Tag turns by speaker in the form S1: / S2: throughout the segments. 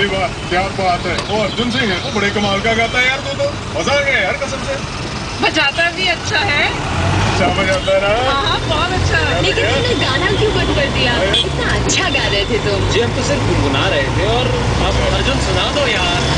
S1: भाई वाह, क्या बात है। वो अर्जुन सिंह है, वो बड़े कमाल का गाता है यार। तो मजा आ गया यार कसम से।
S2: बजाता भी अच्छा है।
S1: अच्छा बजाता है ना?
S2: हाँ बहुत अच्छा।
S3: लेकिन तुमने गाना क्यों बंद कर दिया? इतना अच्छा गा रहे थे तुम।
S4: जी हम तो सिर्फ गुनगुना रहे थे। और अब अर्जुन सुना दो यार।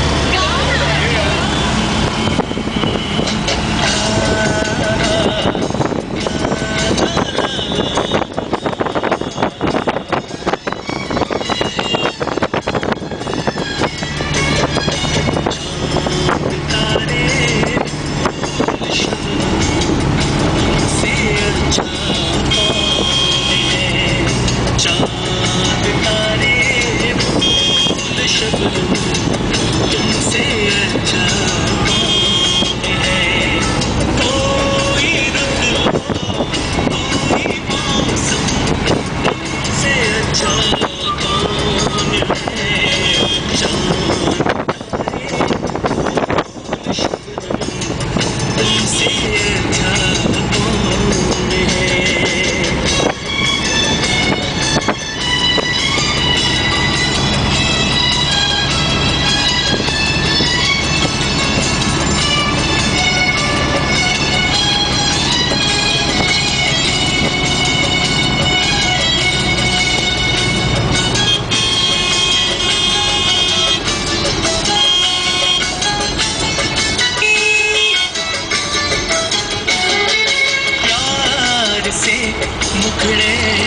S5: से मुखड़े